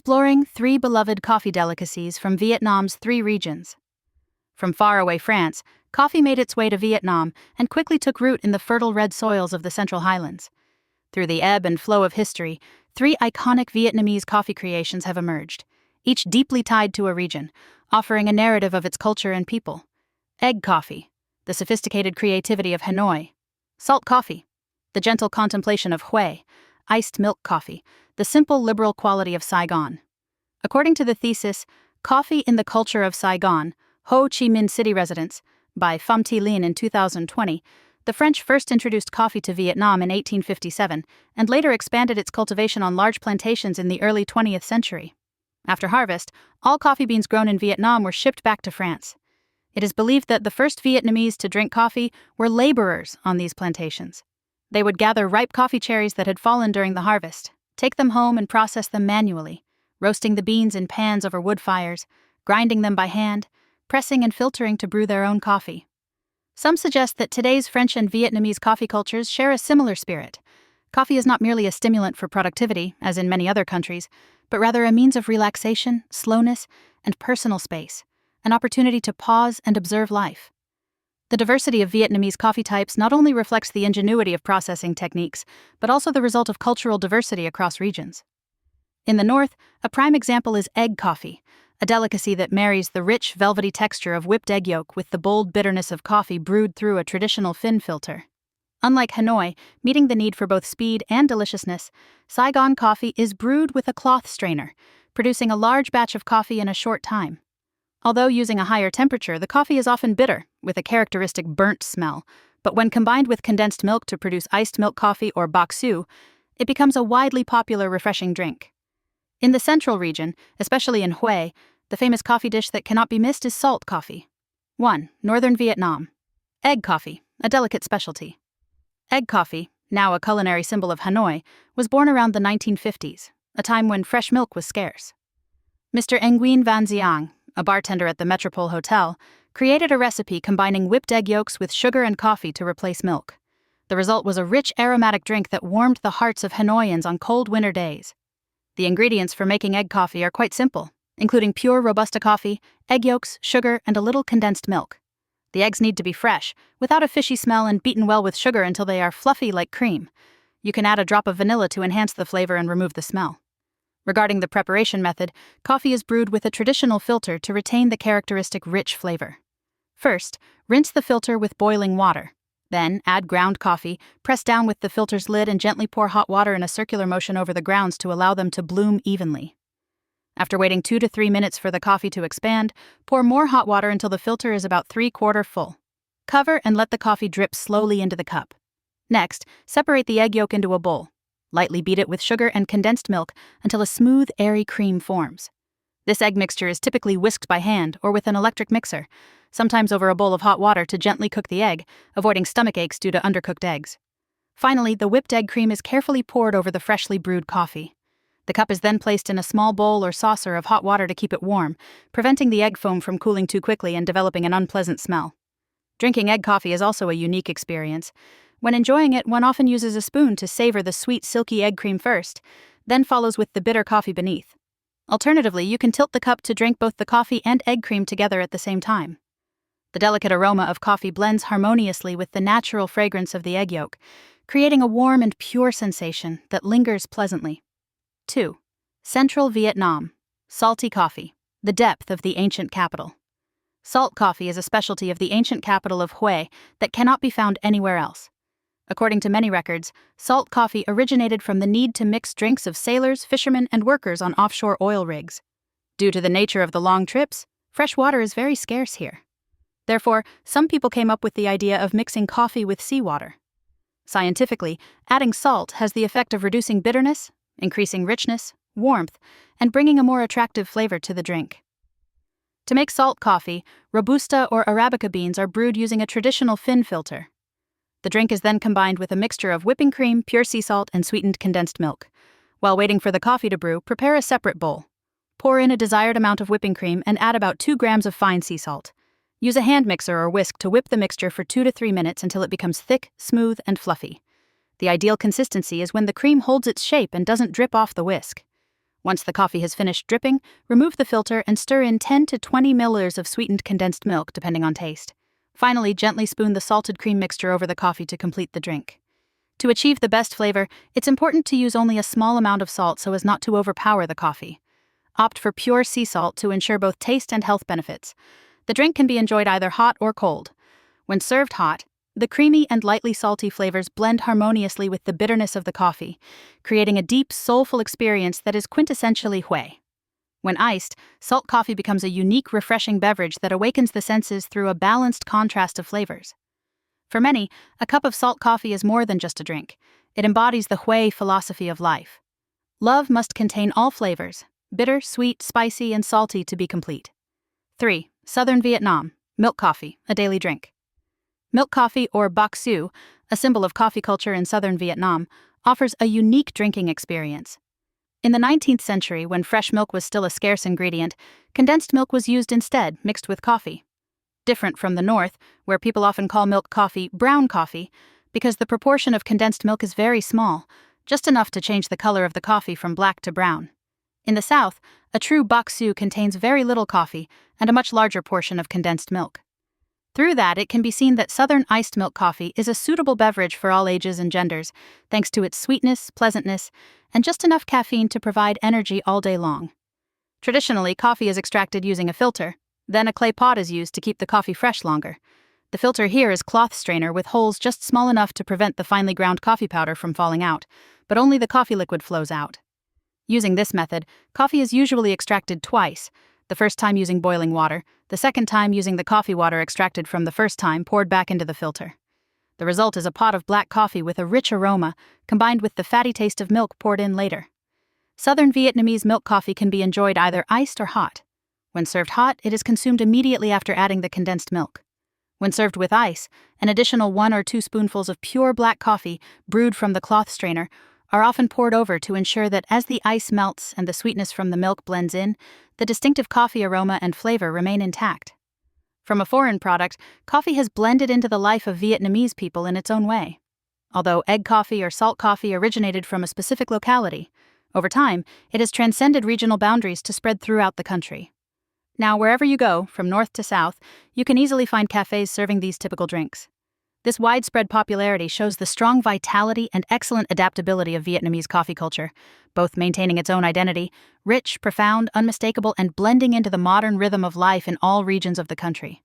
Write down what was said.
exploring 3 beloved coffee delicacies from Vietnam's 3 regions. From faraway France, coffee made its way to Vietnam and quickly took root in the fertile red soils of the Central Highlands. Through the ebb and flow of history, 3 iconic Vietnamese coffee creations have emerged, each deeply tied to a region, offering a narrative of its culture and people. Egg coffee, the sophisticated creativity of Hanoi. Salt coffee, the gentle contemplation of Hue. Iced milk coffee, the simple liberal quality of Saigon. According to the thesis, Coffee in the Culture of Saigon, Ho Chi Minh City Residents, by Pham Thi Lin in 2020, the French first introduced coffee to Vietnam in 1857 and later expanded its cultivation on large plantations in the early 20th century. After harvest, all coffee beans grown in Vietnam were shipped back to France. It is believed that the first Vietnamese to drink coffee were laborers on these plantations. They would gather ripe coffee cherries that had fallen during the harvest, take them home and process them manually, roasting the beans in pans over wood fires, grinding them by hand, pressing and filtering to brew their own coffee. Some suggest that today's French and Vietnamese coffee cultures share a similar spirit. Coffee is not merely a stimulant for productivity, as in many other countries, but rather a means of relaxation, slowness, and personal space, an opportunity to pause and observe life. The diversity of Vietnamese coffee types not only reflects the ingenuity of processing techniques, but also the result of cultural diversity across regions. In the north, a prime example is egg coffee, a delicacy that marries the rich, velvety texture of whipped egg yolk with the bold bitterness of coffee brewed through a traditional fin filter. Unlike Hanoi, meeting the need for both speed and deliciousness, Saigon coffee is brewed with a cloth strainer, producing a large batch of coffee in a short time. Although using a higher temperature, the coffee is often bitter, with a characteristic burnt smell, but when combined with condensed milk to produce iced milk coffee or bok su, it becomes a widely popular refreshing drink. In the central region, especially in Hue, the famous coffee dish that cannot be missed is salt coffee. 1. Northern Vietnam. Egg coffee, a delicate specialty. Egg coffee, now a culinary symbol of Hanoi, was born around the 1950s, a time when fresh milk was scarce. Mr. Nguyen Van Giang, a bartender at the Metropole Hotel, created a recipe combining whipped egg yolks with sugar and coffee to replace milk. The result was a rich, aromatic drink that warmed the hearts of Hanoians on cold winter days. The ingredients for making egg coffee are quite simple, including pure Robusta coffee, egg yolks, sugar, and a little condensed milk. The eggs need to be fresh, without a fishy smell, and beaten well with sugar until they are fluffy like cream. You can add a drop of vanilla to enhance the flavor and remove the smell. Regarding the preparation method, coffee is brewed with a traditional filter to retain the characteristic rich flavor. First, rinse the filter with boiling water. Then, add ground coffee, press down with the filter's lid and gently pour hot water in a circular motion over the grounds to allow them to bloom evenly. After waiting 2 to 3 minutes for the coffee to expand, pour more hot water until the filter is about 3/4 full. Cover and let the coffee drip slowly into the cup. Next, separate the egg yolk into a bowl. Lightly beat it with sugar and condensed milk until a smooth, airy cream forms. This egg mixture is typically whisked by hand or with an electric mixer, sometimes over a bowl of hot water to gently cook the egg, avoiding stomach aches due to undercooked eggs. Finally, the whipped egg cream is carefully poured over the freshly brewed coffee. The cup is then placed in a small bowl or saucer of hot water to keep it warm, preventing the egg foam from cooling too quickly and developing an unpleasant smell. Drinking egg coffee is also a unique experience. When enjoying it, one often uses a spoon to savor the sweet, silky egg cream first, then follows with the bitter coffee beneath. Alternatively, you can tilt the cup to drink both the coffee and egg cream together at the same time. The delicate aroma of coffee blends harmoniously with the natural fragrance of the egg yolk, creating a warm and pure sensation that lingers pleasantly. 2. Central Vietnam. Salty coffee, the depth of the ancient capital. Salt coffee is a specialty of the ancient capital of Hue that cannot be found anywhere else. According to many records, salt coffee originated from the need to mix drinks of sailors, fishermen, and workers on offshore oil rigs. Due to the nature of the long trips, fresh water is very scarce here. Therefore, some people came up with the idea of mixing coffee with seawater. Scientifically, adding salt has the effect of reducing bitterness, increasing richness, warmth, and bringing a more attractive flavor to the drink. To make salt coffee, Robusta or Arabica beans are brewed using a traditional fin filter. The drink is then combined with a mixture of whipping cream, pure sea salt, and sweetened condensed milk. While waiting for the coffee to brew, prepare a separate bowl. Pour in a desired amount of whipping cream and add about 2 grams of fine sea salt. Use a hand mixer or whisk to whip the mixture for 2 to 3 minutes until it becomes thick, smooth, and fluffy. The ideal consistency is when the cream holds its shape and doesn't drip off the whisk. Once the coffee has finished dripping, remove the filter and stir in 10 to 20 milliliters of sweetened condensed milk, depending on taste. Finally, gently spoon the salted cream mixture over the coffee to complete the drink. To achieve the best flavor, it's important to use only a small amount of salt so as not to overpower the coffee. Opt for pure sea salt to ensure both taste and health benefits. The drink can be enjoyed either hot or cold. When served hot, the creamy and lightly salty flavors blend harmoniously with the bitterness of the coffee, creating a deep, soulful experience that is quintessentially Hui. When iced, salt coffee becomes a unique, refreshing beverage that awakens the senses through a balanced contrast of flavors. For many, a cup of salt coffee is more than just a drink. It embodies the Hui philosophy of life. Love must contain all flavors, bitter, sweet, spicy, and salty to be complete. 3. Southern Vietnam. Milk coffee, a daily drink. Milk coffee, or bac su, a symbol of coffee culture in southern Vietnam, offers a unique drinking experience. In the 19th century, when fresh milk was still a scarce ingredient, condensed milk was used instead, mixed with coffee. Different from the north, where people often call milk coffee brown coffee, because the proportion of condensed milk is very small, just enough to change the color of the coffee from black to brown. In the south, a true bac su contains very little coffee and a much larger portion of condensed milk. Through that, it can be seen that southern iced milk coffee is a suitable beverage for all ages and genders, thanks to its sweetness, pleasantness, and just enough caffeine to provide energy all day long. Traditionally, coffee is extracted using a filter. Then a clay pot is used to keep the coffee fresh longer. The filter here is cloth strainer with holes just small enough to prevent the finely ground coffee powder from falling out, but only the coffee liquid flows out. Using this method, coffee is usually extracted twice, the first time using boiling water, the second time using the coffee water extracted from the first time poured back into the filter. The result is a pot of black coffee with a rich aroma, combined with the fatty taste of milk poured in later. Southern Vietnamese milk coffee can be enjoyed either iced or hot. When served hot, it is consumed immediately after adding the condensed milk. When served with ice, an additional 1 or 2 spoonfuls of pure black coffee, brewed from the cloth strainer, are often poured over to ensure that as the ice melts and the sweetness from the milk blends in, the distinctive coffee aroma and flavor remain intact. From a foreign product, coffee has blended into the life of Vietnamese people in its own way. Although egg coffee or salt coffee originated from a specific locality, over time, it has transcended regional boundaries to spread throughout the country. Now, wherever you go, from north to south, you can easily find cafes serving these typical drinks. This widespread popularity shows the strong vitality and excellent adaptability of Vietnamese coffee culture, both maintaining its own identity, rich, profound, unmistakable, and blending into the modern rhythm of life in all regions of the country.